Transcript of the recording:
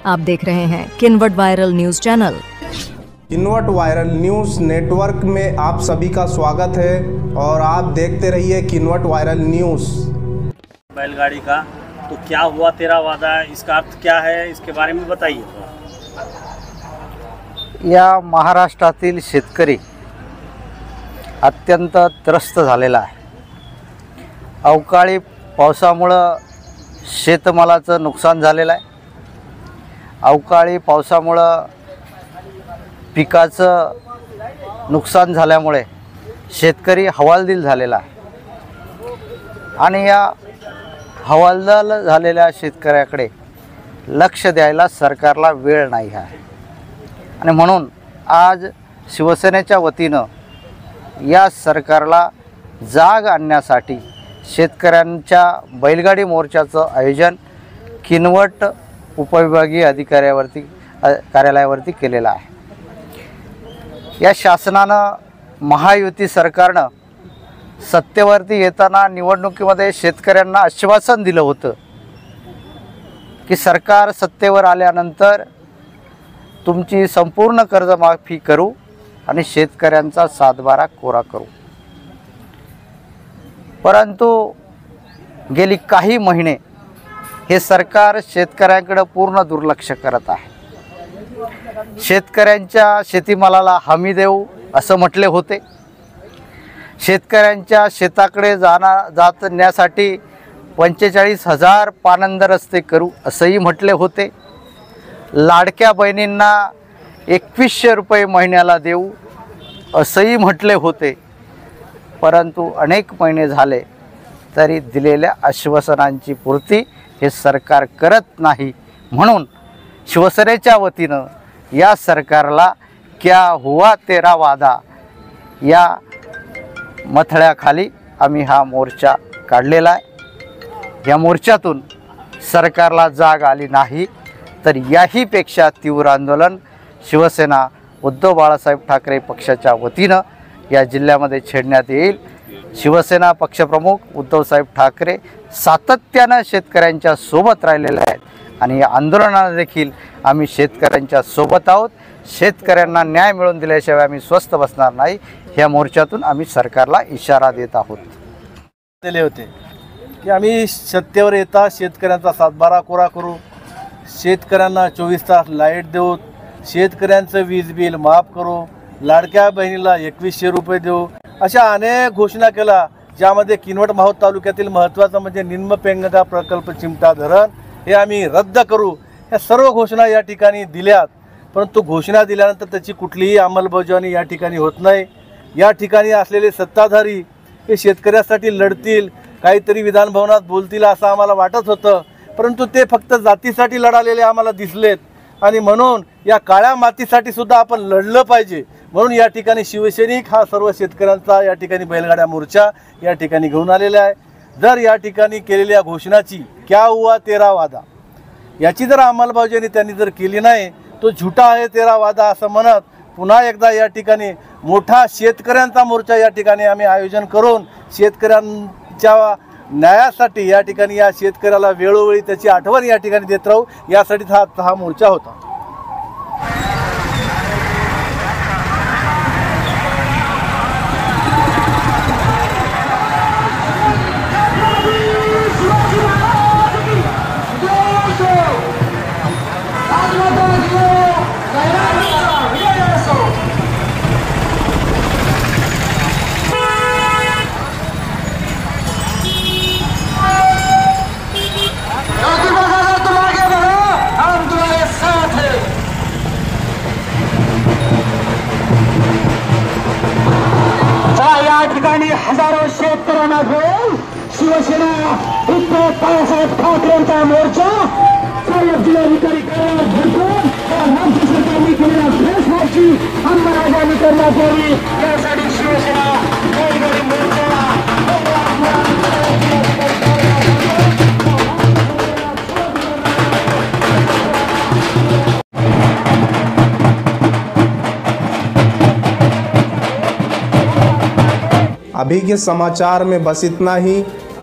आप देख रहे हैं Kinwat viral news channel. Kinwat viral news network में आप सभी का स्वागत है और आप देखते रहिए किन्वट वायरल न्यूज। बैलगाड़ी का तो क्या हुआ तेरा वादा, इसका अर्थ क्या है, इसके बारे में बताइए। या महाराष्ट्रातील शेतकरी अत्यंत त्रस्त झालेला आहे। अवकाळी पावसामुळे शेतमालाचं नुकसान झालेलं आहे। अवकाळी पावसामुळे पिकाचं नुकसान झाल्यामुळे शेतकरी हवालदिल झालेला आहे आणि या हवालदिल झालेल्या शेतकऱ्याकडे लक्ष द्यायला सरकारला वेळ नाही आहे आणि म्हणून आज शिवसेनेच्या वतीनं या सरकारला जाग आणण्यासाठी शेतकऱ्यांच्या बैलगाडी मोर्चाचं आयोजन किनवट उपविभागीय कार्यालयावरती केलेलं आहे। या शासनानं महायुती सरकारनं सत्तेवरती येताना निवडणुकीमध्ये शेतकऱ्यांना आश्वासन दिलं होतं की सरकार सत्तेवर आल्यानंतर तुमची संपूर्ण कर्जमाफी करू आणि शेतकऱ्यांचा सातबारा कोरा करू। परंतु गेली काही महिने हे सरकार शेतकऱ्यांकडे पूर्ण दुर्लक्ष करत आहे। शेतकऱ्यांच्या शेतीमालाला हमी देऊ असं म्हटले होते। शेतकऱ्यांच्या शेताकडे जाण्यासाठी 45,000 पानंद रस्ते करू असंही म्हटले होते। लाडक्या बहिणींना 2100 रुपये महिन्याला देऊ असंही म्हटले होते। परंतु अनेक महिने झाले तरी दिलेल्या आश्वासनांची पूर्ती हे सरकार करत नाही। म्हणून शिवसेनेच्या वतीनं या सरकारला क्या हुआ तेरा वादा या मथळ्याखाली आम्ही हा मोर्चा काढलेला आहे। या मोर्चातून सरकारला जाग आली नाही तर याहीपेक्षा तीव्र आंदोलन शिवसेना उद्धव बाळासाहेब ठाकरे पक्षाच्या वतीनं या जिल्ह्यामध्ये छेडण्यात येईल। शिवसेना पक्षप्रमुख उद्धवसाहेब ठाकरे सातत्यानं शेतकऱ्यांच्या सोबत राहिलेले आहेत आणि या आंदोलनाला देखील आम्ही शेतकऱ्यांच्या सोबत आहोत। शेतकऱ्यांना न्याय मिळवून दिल्याशिवाय आम्ही स्वस्थ बसणार नाही। ह्या मोर्चातून आम्ही सरकारला इशारा देत आहोत। दिले होते की आम्ही सत्तेवर येता शेतकऱ्यांचा सातबारा कोरा करू, शेतकऱ्यांना 24 तास लाईट देऊ, शेतकऱ्यांचं वीज बिल माफ करू, लाडक्या बहिणीला 2100 रुपये देऊ, अशा अनेक घोषणा केला। ज्यामध्ये किनवट माहूर तालुक्यातील महत्त्वाचं म्हणजे निम्नपेंगा प्रकल्प चिमटा धरण हे आम्ही रद्द करू, ह्या सर्व घोषणा या ठिकाणी दिल्यात। परंतु घोषणा दिल्यानंतर त्याची कुठलीही अंमलबजावणी या ठिकाणी होत नाही। या ठिकाणी असलेले सत्ताधारी हे शेतकऱ्यासाठी लढतील, काहीतरी विधानभवनात बोलतील असं आम्हाला वाटत होतं, परंतु ते फक्त जातीसाठी लढालेले आम्हाला दिसलेत आणि म्हणून या काळ्या मातीसाठी सुद्धा आपण लढलं पाहिजे। म्हणून या ठिकाणी शिवसैनिक हा सर्व शेतकऱ्यांचा या ठिकाणी बैलगाड्या मोर्चा या ठिकाणी घेऊन आलेला आहे। जर या ठिकाणी केलेल्या घोषणाची क्या हुआ तेरा वादा याची जर अंमलबजावणी त्यांनी जर केली नाही तो झुटा आहे तेरा वादा असं म्हणत पुन्हा एकदा या ठिकाणी मोठा शेतकऱ्यांचा मोर्चा या ठिकाणी आम्ही आयोजन करून शेतकऱ्यांच्या न्यायासाठी या ठिकाणी या शेतकऱ्याला वेळोवेळी त्याची आठवण या ठिकाणी देत राहू यासाठी हा मोर्चा होता। हजारों शेतकऱ्यांना घेऊन शिवसेना उद्धव बाळासाहेब ठाकरेंचा मोर्चा जिल्हाधिकारी कार्यालयात भरपूर राज्य सरकारने केलेल्या फेसबुकची अंमलबजावणी करण्यात यावी यासाठी शिवसेना बैलगाडी मोर्चा अभी के समाचार में बस इतना ही।